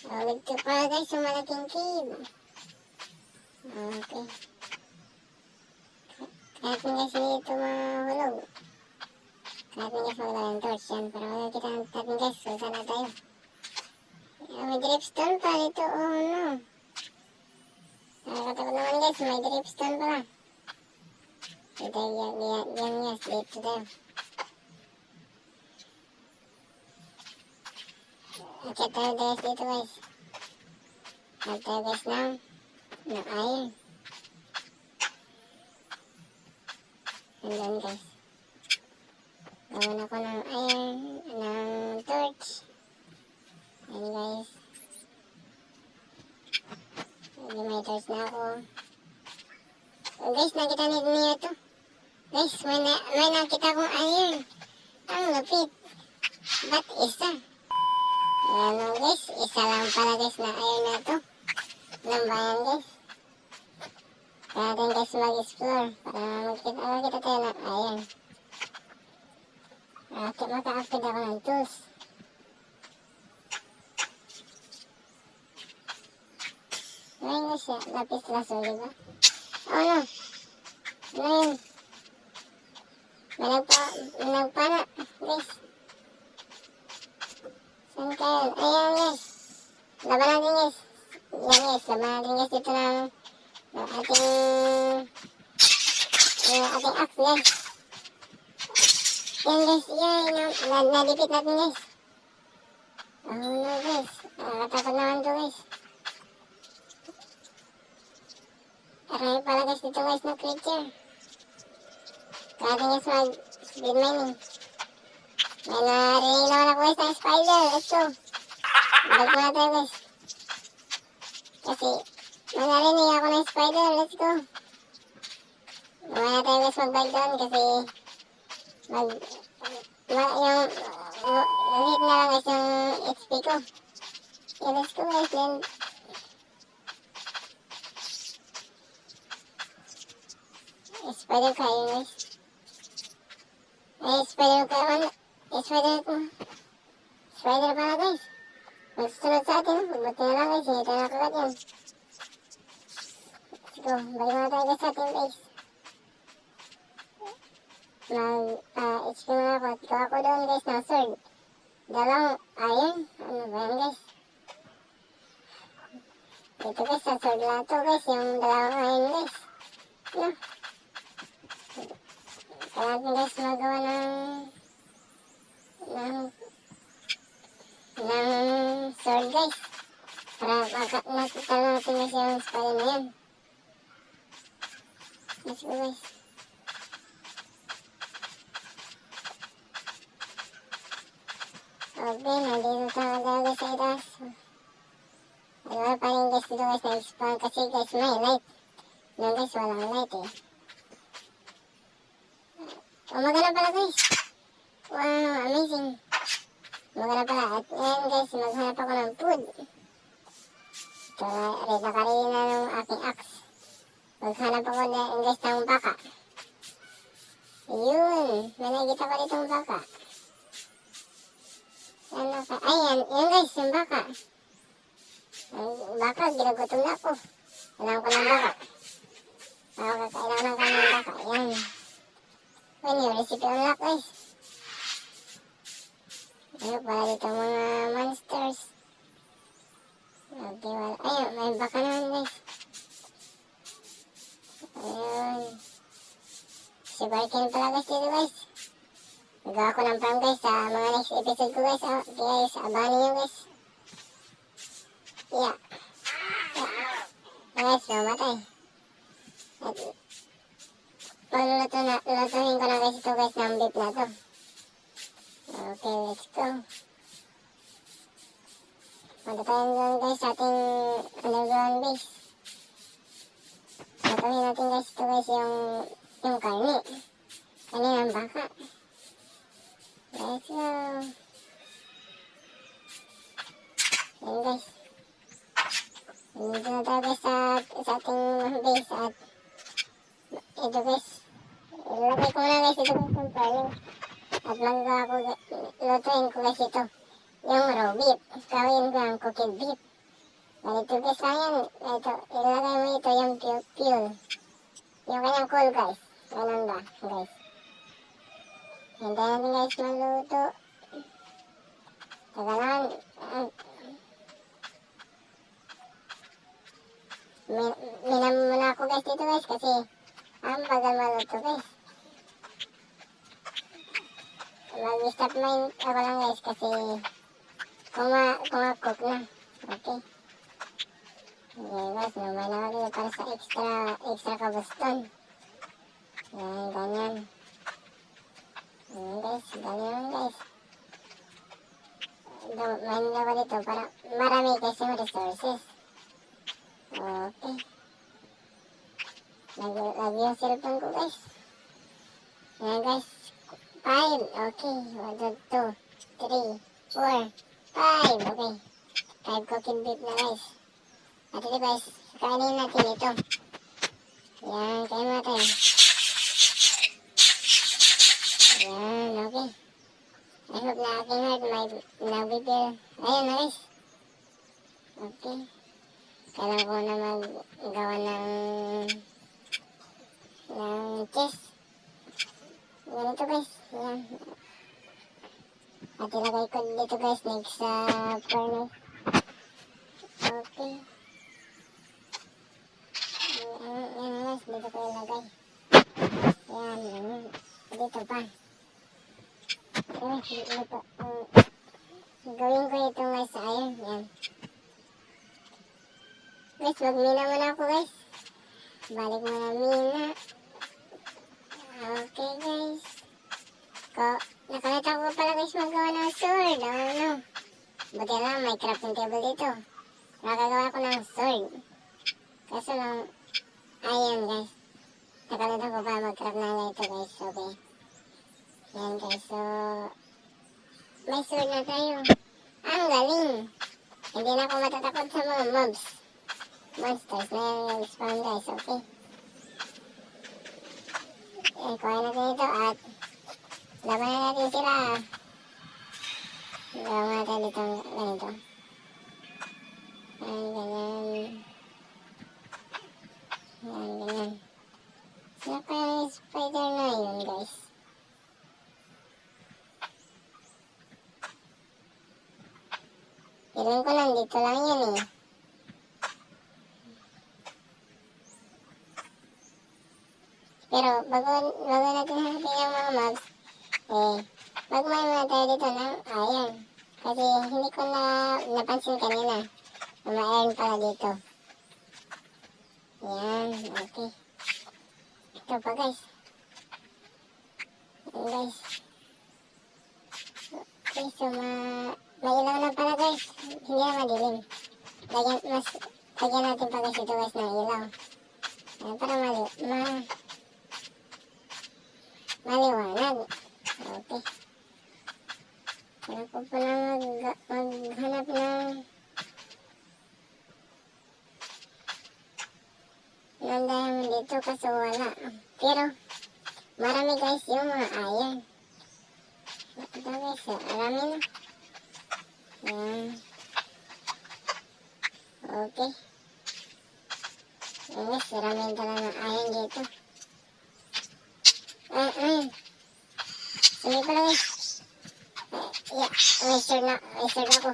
Ito pa guys, yung malaking cave. Okay. Kahit nga dito mahulog. Kahit nga wala ng torch yan. Pero wala kita natin guys. So sana tayo. May dripstone pa dito. Oh no. Nakakatakot naman guys. May dripstone pala. Dito yan guys. Dito tayo. Akit tayo guys dito guys. Akit tayo guys ng iron. Andun guys. Gawan ako ng iron, ng torch. Ayan guys. Hindi may torch na ako. So guys, nakita niyo ito. Guys, may nakita kong iron. Ang lupit. Ba't isa? Ayan guys, isa lang pala guys na iron na ito. Lambayan guys. Kaya natin guys mag-explore. Para makita tayo ng iron. Maka-upgrade ako ng tools. Ngayon guys, lapis lazuli ba? Oh no! Ano yun? May nagpana guys. Saan kayo? Ayan guys. Laban natin guys. Yan guys, laban natin guys dito ng ating axe guys. Yan guys, yan, nalipit natin guys. Oh no guys, nakakatakot naman to guys. Marami pala guys dito guys na creature. Kaya natin guys mag-speed mining. May narinig naman ako guys ng spider, let's go. Balik muna tayo guys. Kasi may narinig ako ng spider, let's go. Muna tayo guys magbalik doon kasi yung hit na lang guys yung HP ko. Yeah, let's go guys then. Spider kayo guys. Spider kayo. Spider pala guys. Magsusunod sa atin. Buti na lang guys. Hindi tayo nakagat yan. Let's go. Balik na tayo guys sa ating base. HP muna ako. Gawa ko doon guys ng sword. Dalawang iron. Ano ba yan guys? Ito guys sa sword lang ito guys. Yung dalawang iron guys. No. Kaya natin guys magawa ng sword guys. Para makita natin guys yung spider na yan. Let's go guys. Okay, nandito tayo guys sa itaas. Wala pa rin guys dito guys na-explain kasi guys may light. Yung guys walang light eh. Magana pala guys. Wow, amazing. Magana pala. At ngayon guys, maghanap ako ng food. Ito, nakarina ng aking axe. Maghanap ako guys ng baka. Yun, may nakikita ko dito ng baka. Ayan, yun guys, yung baka. Ang baka, ginugutom na ako. Kailangan ko ng baka. Kailangan ko ng baka, yan. Well, yung recipe unlock guys. Ano pala dito mga monsters. Okay, wala. Ayun, may baka naman guys. Ayun. Si Barkin pala guys dito guys. Nagawa ko ng farm guys sa mga next episode ko guys. Guys, abangan nyo guys. Yeah. Guys, namatay. Lulutuin ko na guys ito guys ng beef na to. Okay, let's go. Punta tayo doon guys sa ating underground base. Lutuin natin guys ito guys yung karne. Karne ng baka. Let's go. Yan guys. Dito na tayo guys sa ating base at ito guys. Ilagay ko na guys ito guys yung farming. At lutuin ko guys ito. Yung raw beef. Gawin ko ang cooked beef. Ganito guys lang yan. Ito, ilagay mo ito yung fuel. Yung kanyang cool guys. Ganun ba guys. Hintayin natin guys maluto. Tagalan. Minam muna ako guys dito guys kasi ang bagal maluto guys. Mag-stop mind ako lang guys kasi kumakok na. Okay. Okay guys, naman ako dito para sa extra kabuston. Yan, ganyan. Yan guys, ganyan guys. Mind ako dito para marami guys yung resources. Okay. Lagi yung cellphone ko guys. Yan guys. 5. Okay. 1, 2, 3, 4, 5. Okay. 5 cooking beef na guys. At ito guys, kainin natin ito. Yan, kainin natin. Yan, okay. I hope na aking heart may nabibigil. Ayan na guys. Okay. Kailangan ko na maggawa ng cheese. Ganito guys. Yan. At ilagay ko dito guys next sa furnace. Okay. Yan guys. Dito ko ilagay. Yan. Dito pa. Dito. Gawin ko ito guys sa iron. Yan. Guys, magmina muna ako guys. Balik mo na mina. Okay guys. Nakalita ko pala guys magawa ng sword. Ano? Buti lang may crafting table dito. Nakagawa ko ng sword. Kaso lang, ayan guys. Nakalita ko pa mag-craft na ito guys. Okay. Yan guys. So, may sword na tayo. Ang galing. Hindi na ako matatakot sa mga mobs. Monsters na yung spawn guys. Okay. Kuhain natin ito at laban na natin sila. Gawin natin dito ganito. Ayan, ganyan. Ayan, ganyan. Sino kaya yung spider na yun guys? Piling ko nandito lang yan eh. Pero bago natin hanapin yung mga mobs, magmay muna tayo dito ng iron. Kasi hindi ko napansin kanina na may iron pala dito. Yan, okay. Ito pa guys. Yan guys. Okay, so may ilaw na pala guys. Hindi na madilim. Lagyan natin pa guys ito guys ng ilaw. Yan, para maliwanag. Okay. Kaya ko pala maghanap ng diamond dito kasi wala. Pero marami guys yung mga iron. Ito guys, marami na. Yan. Okay. Yan guys, marami talaga ng iron dito. Ayun. Sige pala guys. Yeah, may sword na ako.